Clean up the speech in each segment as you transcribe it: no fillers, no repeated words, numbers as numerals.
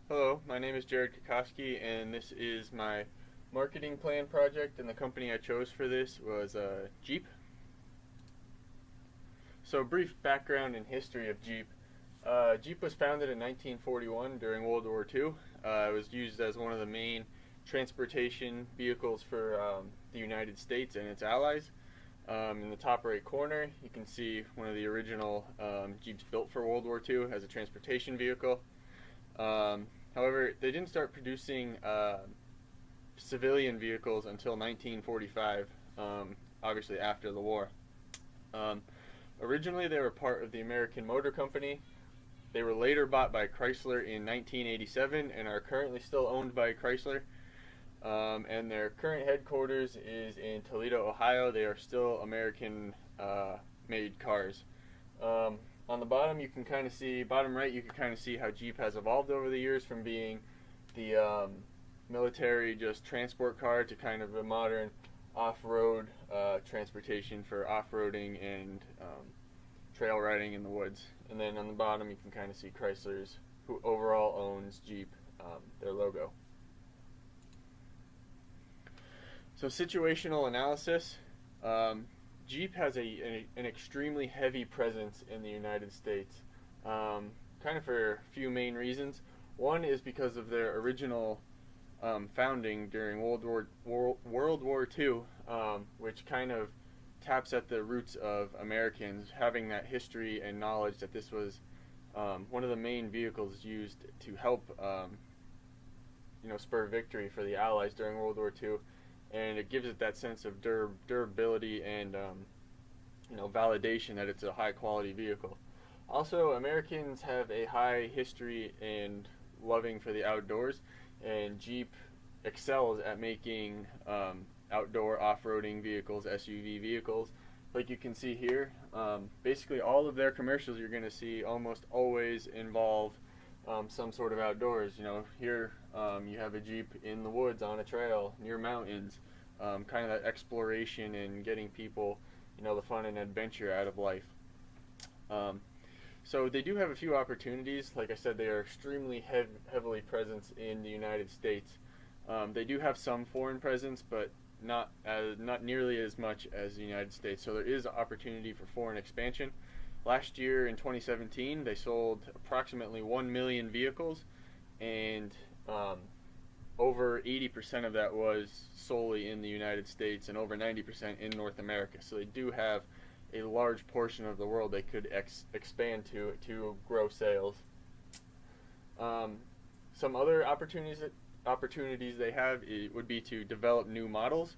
Hello, my name is Jared Kokoski, and this is my marketing plan project. And the company I chose for this was Jeep. So, brief background and history of Jeep. Jeep was founded in 1941 during World War II. It was used as one of the main transportation vehicles for the United States and its allies. In the top right corner, you can see one of the original Jeeps built for World War II as a transportation vehicle. However, they didn't start producing civilian vehicles until 1945, obviously after the war. Um, Originally, they were part of the American Motor Company. They were later bought by Chrysler in 1987 and are currently still owned by Chrysler. And their current headquarters is in Toledo, Ohio. They are still American made cars. On the bottom, you can kind of see, bottom right, you can kind of see how Jeep has evolved over the years from being the military just transport car to kind of a modern off-road transportation for off-roading and trail riding in the woods. And then on the bottom, you can kind of see Chrysler's, who overall owns Jeep, their logo. So situational analysis. Jeep has an extremely heavy presence in the United States, kind of for a few main reasons. One is because of their original founding during World War II, which kind of taps at the roots of Americans having that history and knowledge that this was one of the main vehicles used to help spur victory for the Allies during World War II, and it gives it that sense of durability and validation that it's a high quality vehicle. Also, Americans have a high history and loving for the outdoors, and Jeep excels at making outdoor off-roading vehicles, SUV vehicles. Like you can see here, basically all of their commercials you're going to see almost always involve some sort of outdoors. Here you have a Jeep in the woods on a trail near mountains, kind of that exploration and getting people, the fun and adventure out of life. So they do have a few opportunities. Like I said, they are extremely heavily present in the United States. They do have some foreign presence, but not nearly as much as the United States. So there is opportunity for foreign expansion. Last year in 2017, they sold approximately 1 million vehicles, and over 80% of that was solely in the United States and over 90% in North America. So they do have a large portion of the world they could expand to grow sales. Some other opportunities they have would be to develop new models.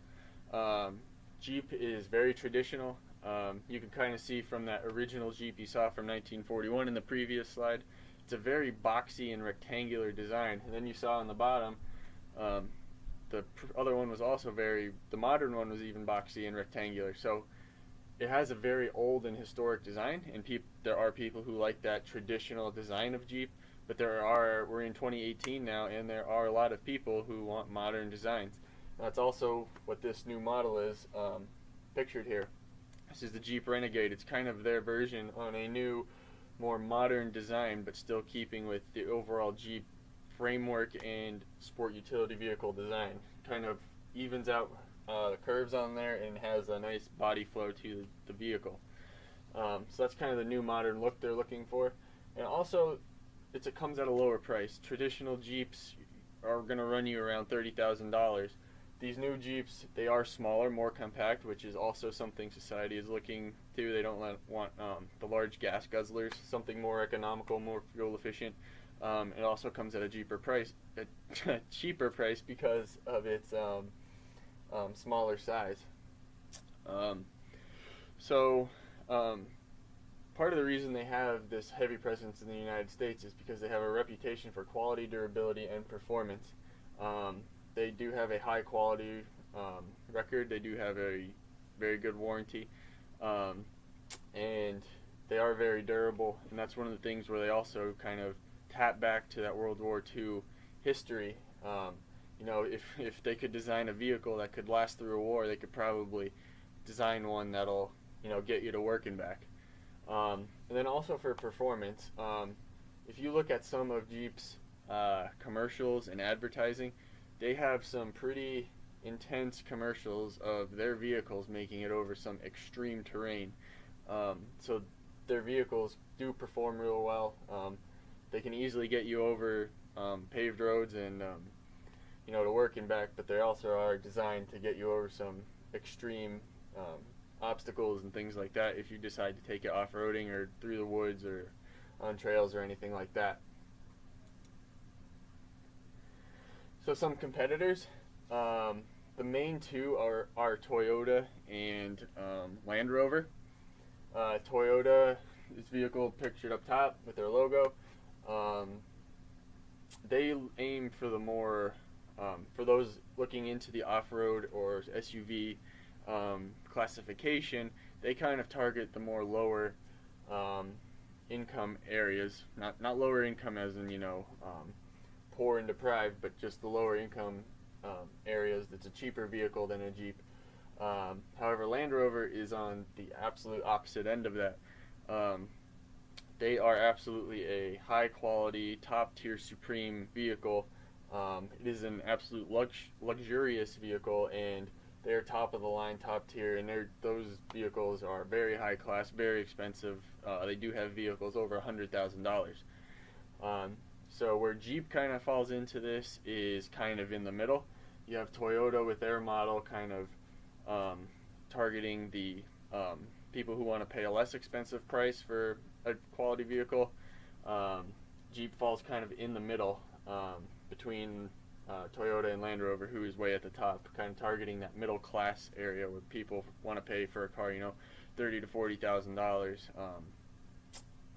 Jeep is very traditional. You can kind of see from that original Jeep you saw from 1941 in the previous slide. It's a very boxy and rectangular design. And then you saw on the bottom, the other one was also the modern one was even boxy and rectangular. So it has a very old and historic design, and there are people who like that traditional design of Jeep, but we're in 2018 now, and there are a lot of people who want modern designs. That's also what this new model is pictured here. This is the Jeep Renegade. It's kind of their version on a new, more modern design, but still keeping with the overall Jeep framework and sport utility vehicle design. Kind of evens out the curves on there and has a nice body flow to the vehicle. So that's kind of the new modern look they're looking for. And also, it comes at a lower price. Traditional Jeeps are going to run you around $30,000. These new Jeeps, they are smaller, more compact, which is also something society is looking to. They don't want the large gas guzzlers, something more economical, more fuel efficient. It also comes at a cheaper price because of its smaller size. So part of the reason they have this heavy presence in the United States is because they have a reputation for quality, durability, and performance. They do have a high quality record. They do have a very good warranty, and they are very durable. And that's one of the things where they also kind of tap back to that World War II history. If they could design a vehicle that could last through a war, they could probably design one that'll get you to work and back. And then also for performance, if you look at some of Jeep's commercials and advertising, they have some pretty intense commercials of their vehicles making it over some extreme terrain. So their vehicles do perform real well. They can easily get you over paved roads and to work and back, but they also are designed to get you over some extreme obstacles and things like that if you decide to take it off-roading or through the woods or on trails or anything like that. So some competitors, the main two are Toyota and Land Rover. Toyota, this vehicle pictured up top with their logo, they aim for the more, for those looking into the off-road or SUV classification, they kind of target the more lower income areas, not lower income as in, poor and deprived, but just the lower income areas. That's a cheaper vehicle than a Jeep. However, Land Rover is on the absolute opposite end of that. They are absolutely a high quality, top tier, supreme vehicle. It is an absolute luxurious vehicle, and they're top of the line, top tier, and those vehicles are very high class, very expensive. They do have vehicles over $100,000. So where Jeep kind of falls into this is kind of in the middle. You have Toyota with their model kind of targeting the people who want to pay a less expensive price for a quality vehicle. Jeep falls kind of in the middle between Toyota and Land Rover, who is way at the top, kind of targeting that middle class area where people want to pay for a car, $30,000 to $40,000,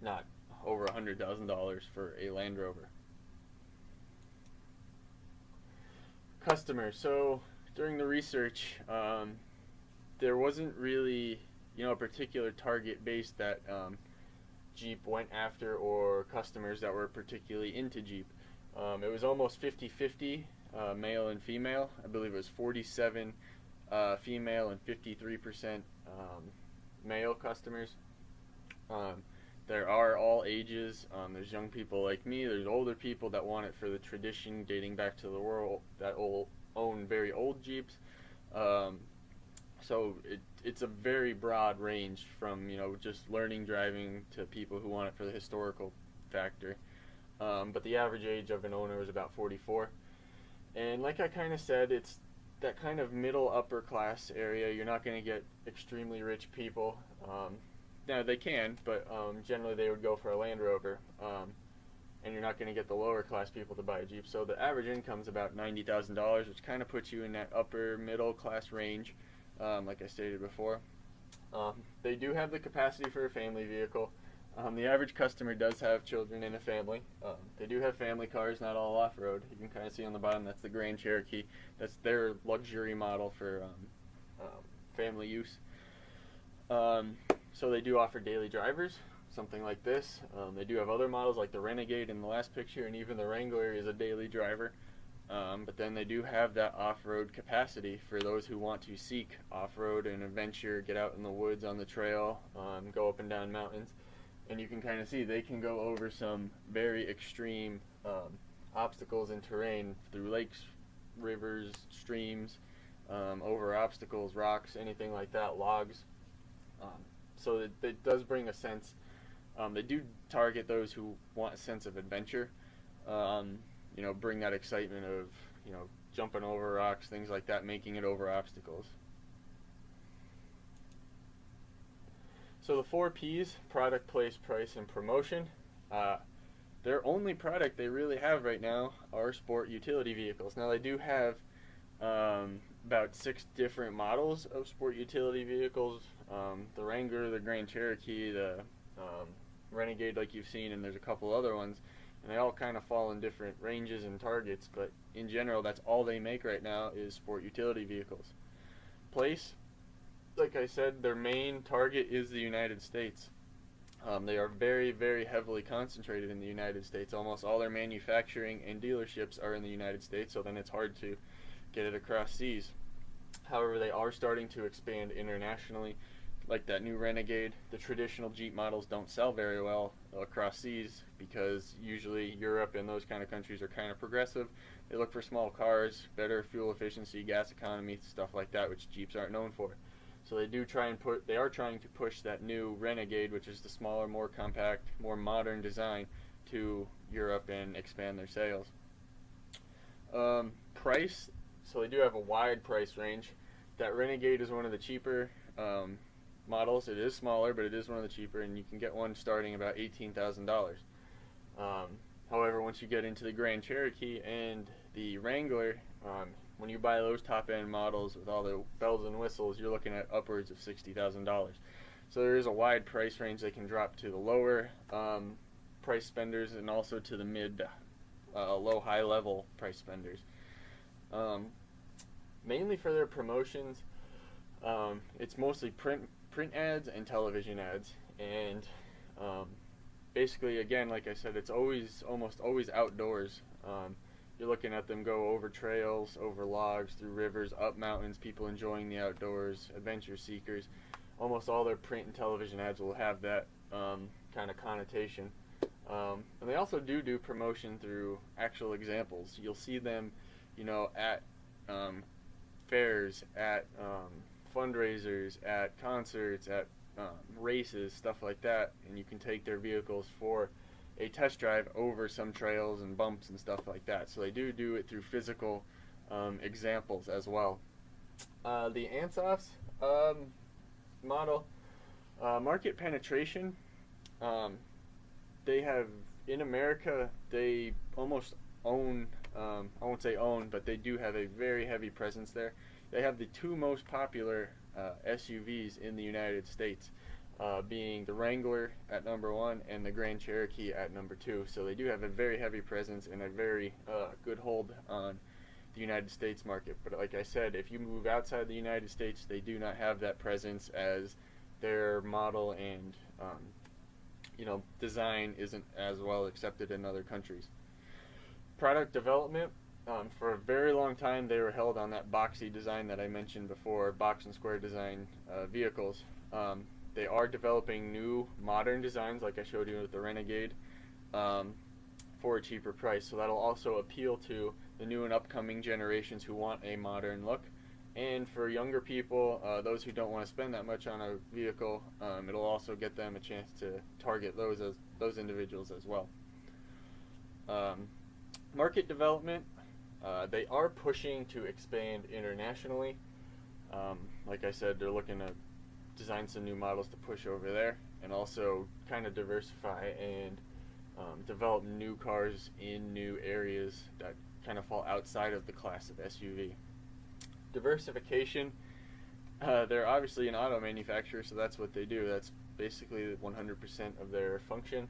not over $100,000 for a Land Rover. Customers. So during the research, there wasn't really a particular target base that Jeep went after, or customers that were particularly into Jeep. It was almost 50-50 male and female. I believe it was 47 female and 53% male customers. There are all ages. There's young people like me. There's older people that want it for the tradition dating back to the world that own very old Jeeps. So it's a very broad range from just learning driving to people who want it for the historical factor. But the average age of an owner is about 44. And like I kind of said, it's that kind of middle upper class area. You're not going to get extremely rich people. Now they can, but generally they would go for a Land Rover. And you're not going to get the lower class people to buy a Jeep. So the average income is about $90,000, which kind of puts you in that upper middle class range, like I stated before. They do have the capacity for a family vehicle. The average customer does have children and a family. They do have family cars, not all off-road. You can kind of see on the bottom, that's the Grand Cherokee. That's their luxury model for family use. So they do offer daily drivers, something like this. They do have other models like the Renegade in the last picture, and even the Wrangler is a daily driver. But then they do have that off-road capacity for those who want to seek off-road and adventure, get out in the woods on the trail, go up and down mountains. And you can kind of see they can go over some very extreme obstacles in terrain through lakes, rivers, streams, over obstacles, rocks, anything like that, logs. So it does bring a sense. They do target those who want a sense of adventure. Bring that excitement of, jumping over rocks, things like that, making it over obstacles. So the 4 Ps, product, place, price, and promotion. Their only product they really have right now are sport utility vehicles. Now they do have about 6 different models of sport utility vehicles. The Wrangler, the Grand Cherokee, the Renegade like you've seen, and there's a couple other ones. And they all kind of fall in different ranges and targets, but in general, that's all they make right now is sport utility vehicles. Place, like I said, their main target is the United States. They are very, very heavily concentrated in the United States. Almost all their manufacturing and dealerships are in the United States, so then it's hard to get it across seas. However, they are starting to expand internationally. like that new Renegade, the traditional Jeep models don't sell very well across seas because usually Europe and those kind of countries are kind of progressive. They look for small cars, better fuel efficiency, gas economy, stuff like that, which Jeeps aren't known for. So they are trying to push that new Renegade, which is the smaller, more compact, more modern design, to Europe and expand their sales. Price, so they do have a wide price range. That Renegade is one of the cheaper models. It is smaller, but it is one of the cheaper, and you can get one starting about $18,000. However, once you get into the Grand Cherokee and the Wrangler, when you buy those top-end models with all the bells and whistles, you're looking at upwards of $60,000. So there is a wide price range. They can drop to the lower price spenders and also to the mid, low, high-level price spenders. Mainly for their promotions, it's mostly print ads and television ads, and basically, again, like I said, it's almost always outdoors. You're looking at them go over trails, over logs, through rivers, up mountains, people enjoying the outdoors, adventure seekers. Almost all their print and television ads will have that kind of connotation. And they also do promotion through actual examples. You'll see them, at fairs, at fundraisers, at concerts, at races, stuff like that, and you can take their vehicles for a test drive over some trails and bumps and stuff like that. So they do it through physical examples as well. The Ansas model, market penetration, they have, in America, they almost own, I won't say own, but they do have a very heavy presence there. They have the two most popular SUVs in the United States, being the Wrangler at number 1 and the Grand Cherokee at number 2. So they do have a very heavy presence and a very good hold on the United States market. But like I said, if you move outside the United States, they do not have that presence, as their model and design isn't as well accepted in other countries. Product development, for a very long time they were held on that boxy design that I mentioned before, box and square design vehicles. They are developing new modern designs, like I showed you with the Renegade, for a cheaper price. So that'll also appeal to the new and upcoming generations who want a modern look. And for younger people, those who don't want to spend that much on a vehicle, it'll also get them a chance to target those individuals as well. Market development, they are pushing to expand internationally. Like I said, they're looking to design some new models to push over there, and also kind of diversify and develop new cars in new areas that kind of fall outside of the class of SUV. Diversification, they're obviously an auto manufacturer, so that's what they do. That's basically 100% of their function.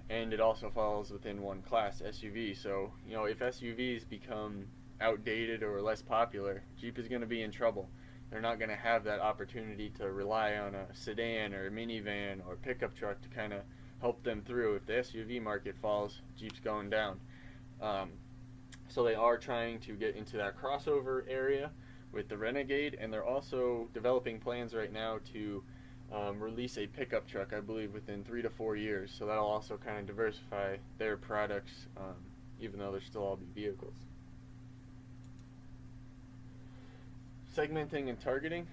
And it also falls within one class, SUV. So, if SUVs become outdated or less popular, Jeep is going to be in trouble. They're not going to have that opportunity to rely on a sedan or a minivan or pickup truck to kind of help them through. If the SUV market falls, Jeep's going down. So they are trying to get into that crossover area with the Renegade, and they're also developing plans right now to release a pickup truck, I believe, within 3 to 4 years. So that'll also kind of diversify their products, even though they'll still all be vehicles. Segmenting and targeting.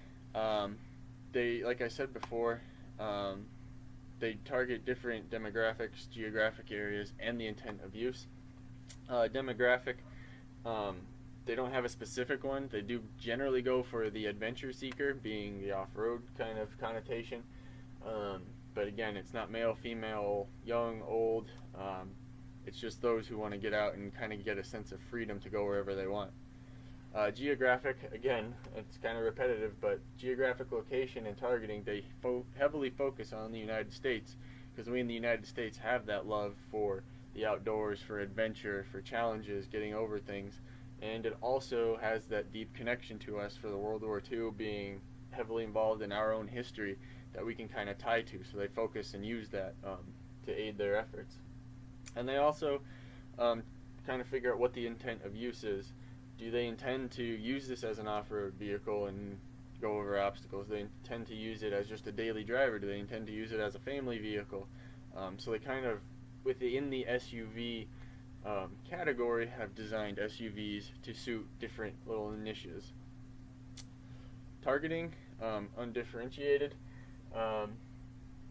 They, like I said before, they target different demographics, geographic areas, and the intent of use. Demographic, they don't have a specific one. They do generally go for the adventure seeker, being the off-road kind of connotation. But again, it's not male, female, young, old. It's just those who want to get out and kind of get a sense of freedom to go wherever they want. Geographic, again, it's kind of repetitive, but geographic location and targeting, they heavily focus on the United States, because we in the United States have that love for the outdoors, for adventure, for challenges, getting over things. And it also has that deep connection to us for the World War II, being heavily involved in our own history that we can kind of tie to. So they focus and use that to aid their efforts. And they also kind of figure out what the intent of use is. Do they intend to use this as an off-road vehicle and go over obstacles. They intend to use it as just a daily driver. Do they intend to use it as a family vehicle? So they kind of, within the SUV category, have designed SUVs to suit different little niches. Targeting, undifferentiated.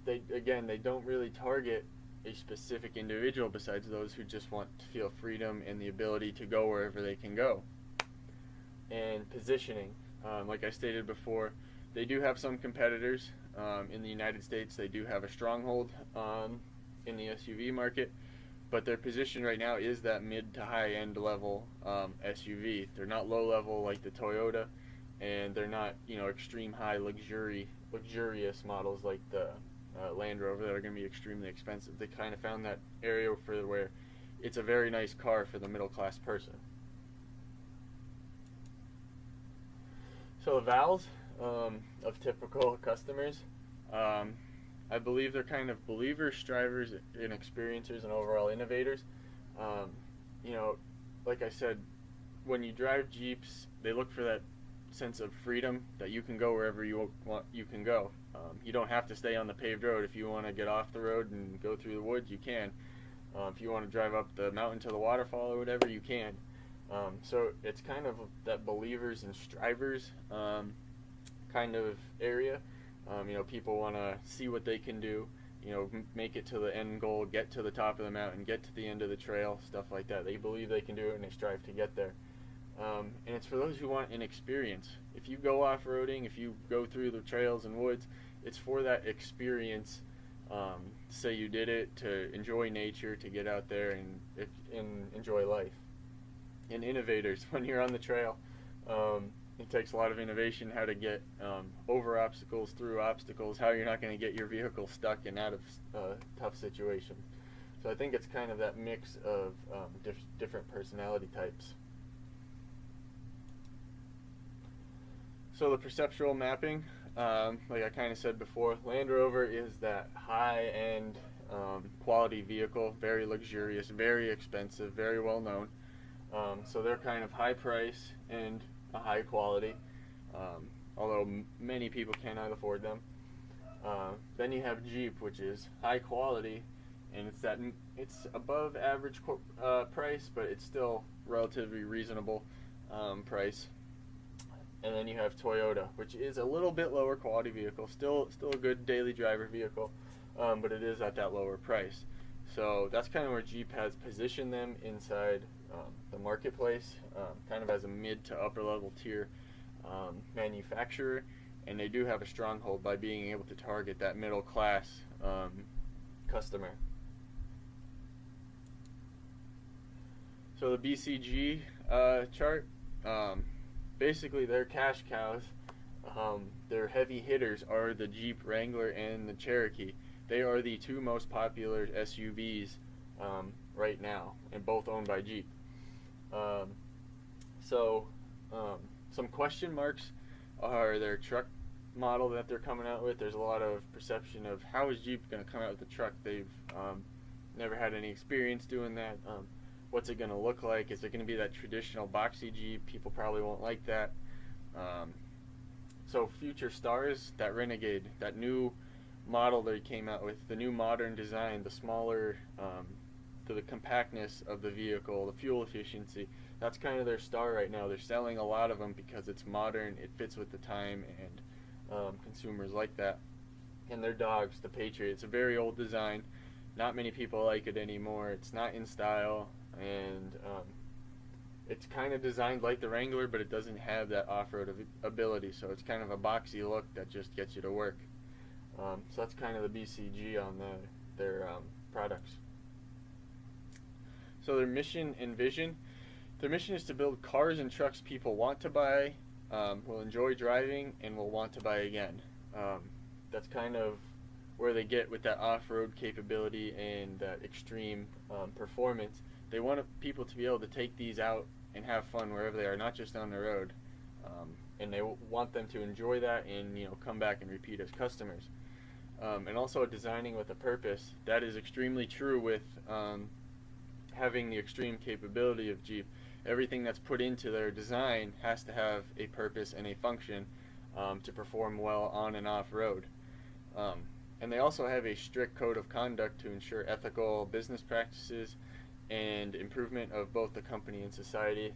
They don't really target a specific individual besides those who just want to feel freedom and the ability to go wherever they can go. And positioning, like I stated before, they do have some competitors. In the United States, they do have a stronghold in the SUV market, but their position right now is that mid to high end level SUV. They're not low level like the Toyota, and they're not extreme high luxurious models like the Land Rover that are going to be extremely expensive. They kind of found that area for where it's a very nice car for the middle class person. So the vows of typical customers, I believe they're kind of believers, strivers, and experiencers, and overall innovators. Like I said, when you drive Jeeps, they look for that sense of freedom, that you can go wherever you want. You can go. You don't have to stay on the paved road. If you want to get off the road and go through the woods, you can. If you want to drive up the mountain to the waterfall or whatever, you can. So it's kind of that believers and strivers kind of area. People want to see what they can do, make it to the end goal, get to the top of the mountain, get to the end of the trail, stuff like that. They believe they can do it and they strive to get there. And it's for those who want an experience. If you go off-roading, if you go through the trails and woods, it's for that experience. Say you did it to enjoy nature, to get out there and enjoy life. And innovators, when you're on the trail, it takes a lot of innovation how to get over obstacles, through obstacles, how you're not going to get your vehicle stuck and out of tough situations. So I think it's kind of that mix of different personality types. So the perceptual mapping, like I kind of said before, Land Rover is that high-end quality vehicle, very luxurious, very expensive, very well known. So they're kind of high price and a high quality, although many people cannot afford them. Then you have Jeep, which is high quality, and it's above average price, but it's still relatively reasonable price. And then you have Toyota, which is a little bit lower quality vehicle, still a good daily driver vehicle, but it is at that lower price. So that's kind of where Jeep has positioned them inside the marketplace, kind of as a mid to upper level tier manufacturer, and they do have a stronghold by being able to target that middle class customer. So the BCG chart, basically they're cash cows. Their heavy hitters are the Jeep Wrangler and the Cherokee. They are the two most popular SUVs right now, and both owned by Jeep. Some question marks are their truck model that they're coming out with. There's a lot of perception of how is Jeep going to come out with a truck. They've never had any experience doing that. What's it going to look like? Is it going to be that traditional boxy Jeep? People probably won't like that. So future stars, that Renegade, that new model they came out with, the new modern design, the smaller, the compactness of the vehicle, the fuel efficiency, that's kind of their star right now. They're selling a lot of them because it's modern, it fits with the time, and consumers like that. And their dogs, the Patriot, it's a very old design. Not many people like it anymore. It's not in style, and it's kind of designed like the Wrangler, but it doesn't have that off-road ability, so it's kind of a boxy look that just gets you to work. So that's kind of the BCG on their products. So their mission and vision, their mission is to build cars and trucks people want to buy, will enjoy driving, and will want to buy again. That's kind of where they get with that off-road capability and that extreme performance. They want people to be able to take these out and have fun wherever they are, not just on the road. And they want them to enjoy that and come back and repeat as customers. And also designing with a purpose. That is extremely true with having the extreme capability of Jeep. Everything that's put into their design has to have a purpose and a function. to perform well on and off road. Um, and they also have a strict code of conduct to ensure ethical business practices and improvement of both the company and society.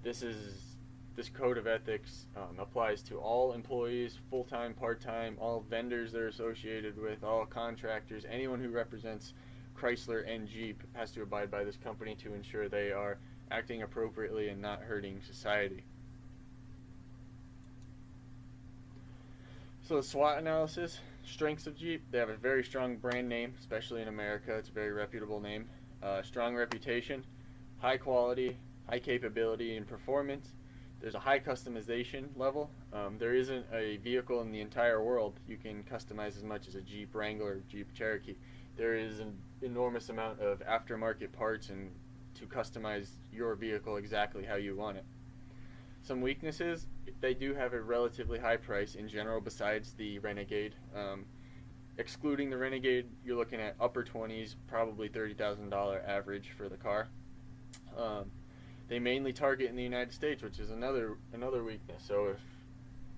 This is this code of ethics applies to all employees, full-time, part-time, all vendors they're associated with, all contractors, anyone who represents Chrysler and Jeep has to abide by this company to ensure they are acting appropriately and not hurting society. So the SWOT analysis, strengths of Jeep, they have a very strong brand name, especially in America. It's a very reputable name. Strong reputation, high quality, high capability and performance. There's a high customization level. There isn't a vehicle in the entire world you can customize as much as a Jeep Wrangler or Jeep Cherokee. There is an enormous amount of aftermarket parts and to customize your vehicle exactly how you want it. Some weaknesses, they do have a relatively high price in general besides the Renegade. Excluding the Renegade, you're looking at upper 20s, probably $30,000 average for the car. They mainly target in the United States, which is another weakness. So if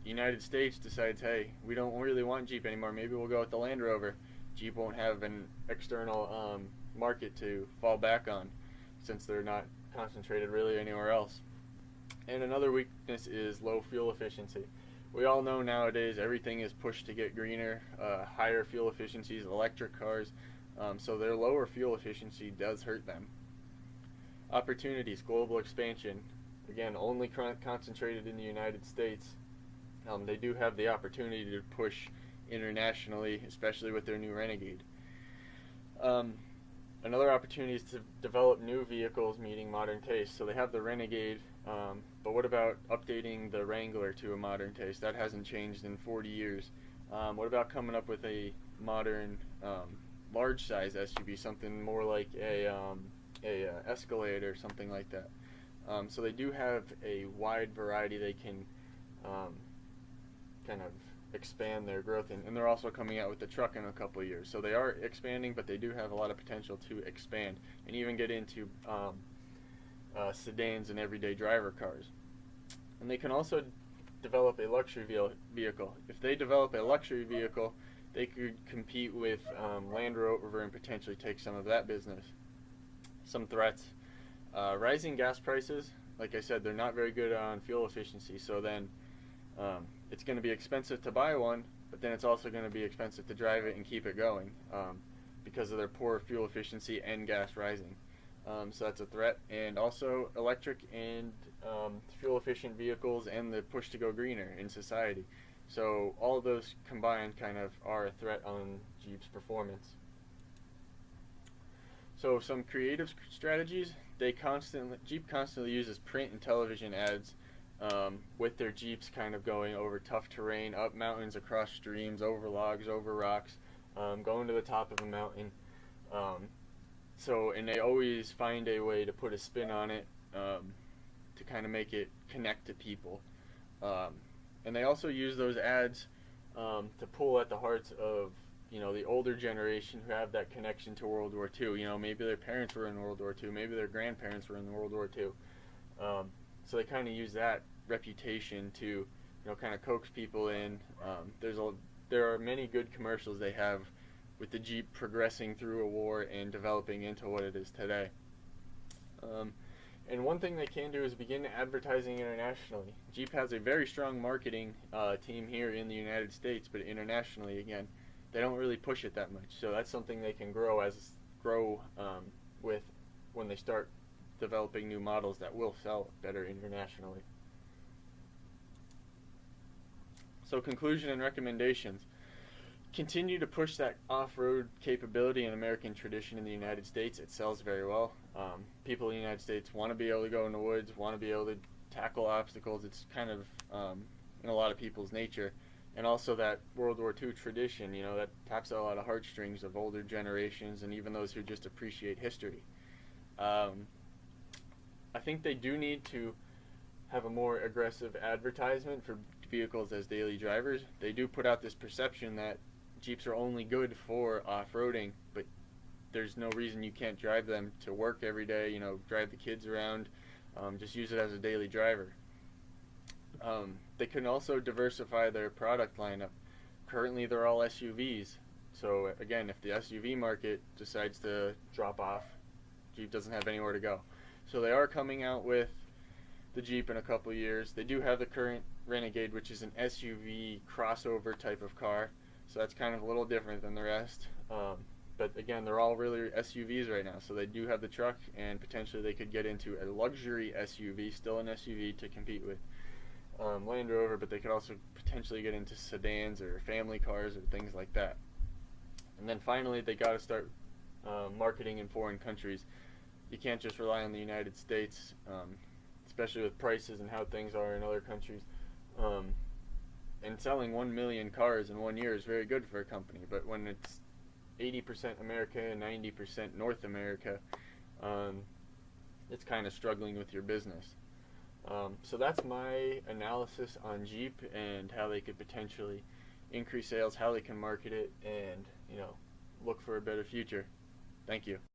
the United States decides, hey, we don't really want Jeep anymore, maybe we'll go with the Land Rover, Jeep won't have an external market to fall back on since they're not concentrated really anywhere else. And another weakness is low fuel efficiency. We all know nowadays everything is pushed to get greener, higher fuel efficiencies, electric cars, so their lower fuel efficiency does hurt them. Opportunities, global expansion, again, only concentrated in the United States. They do have the opportunity to push internationally, especially with their new Renegade. Another opportunity is to develop new vehicles meeting modern tastes. So they have the Renegade, but what about updating the Wrangler to a modern taste? That hasn't changed in 40 years. What about coming up with a modern large size SUV, something more like a Escalade or something like that? So they do have a wide variety they can kind of expand their growth in, and they're also coming out with the truck in a couple of years. So they are expanding, but they do have a lot of potential to expand and even get into sedans and everyday driver cars. And they can also develop a luxury vehicle. If they develop a luxury vehicle, they could compete with Land Rover and potentially take some of that business. Some threats. Rising gas prices, like I said, they're not very good on fuel efficiency, so then it's going to be expensive to buy one, but then it's also going to be expensive to drive it and keep it going because of their poor fuel efficiency and gas rising. So that's a threat. And also electric and fuel efficient vehicles and the push to go greener in society. So all of those combined kind of are a threat on Jeep's performance. So some creative strategies, Jeep constantly uses print and television ads with their Jeeps kind of going over tough terrain, up mountains, across streams, over logs, over rocks, going to the top of a mountain. And they always find a way to put a spin on it to kind of make it connect to people. And they also use those ads to pull at the hearts of the older generation who have that connection to World War II. Maybe their parents were in World War II, maybe their grandparents were in World War II. So they kind of use that reputation to, kind of coax people in. There are many good commercials they have with the Jeep progressing through a war and developing into what it is today. And one thing they can do is begin advertising internationally. Jeep has a very strong marketing team here in the United States, but internationally, again, they don't really push it that much. So that's something they can grow with when they start developing new models that will sell better internationally. So conclusion and recommendations. Continue to push that off-road capability and American tradition in the United States. It sells very well. People in the United States want to be able to go in the woods, want to be able to tackle obstacles. It's kind of in a lot of people's nature. And also that World War II tradition, that taps at a lot of heartstrings of older generations and even those who just appreciate history. I think they do need to have a more aggressive advertisement for vehicles as daily drivers. They do put out this perception that Jeeps are only good for off-roading, but there's no reason you can't drive them to work every day, drive the kids around, just use it as a daily driver. They can also diversify their product lineup. Currently, they're all SUVs. So again, if the SUV market decides to drop off, Jeep doesn't have anywhere to go. So they are coming out with the Jeep in a couple of years. They do have the current Renegade, which is an SUV crossover type of car. So that's kind of a little different than the rest. But again, they're all really SUVs right now. So they do have the truck, and potentially they could get into a luxury SUV, still an SUV, to compete with Land Rover, but they could also potentially get into sedans or family cars or things like that. And then finally, they got to start marketing in foreign countries. You can't just rely on the United States, especially with prices and how things are in other countries. And selling 1 million cars in 1 year is very good for a company, but when it's 80% America and 90% North America, it's kind of struggling with your business. So that's my analysis on Jeep and how they could potentially increase sales, how they can market it, and look for a better future. Thank you.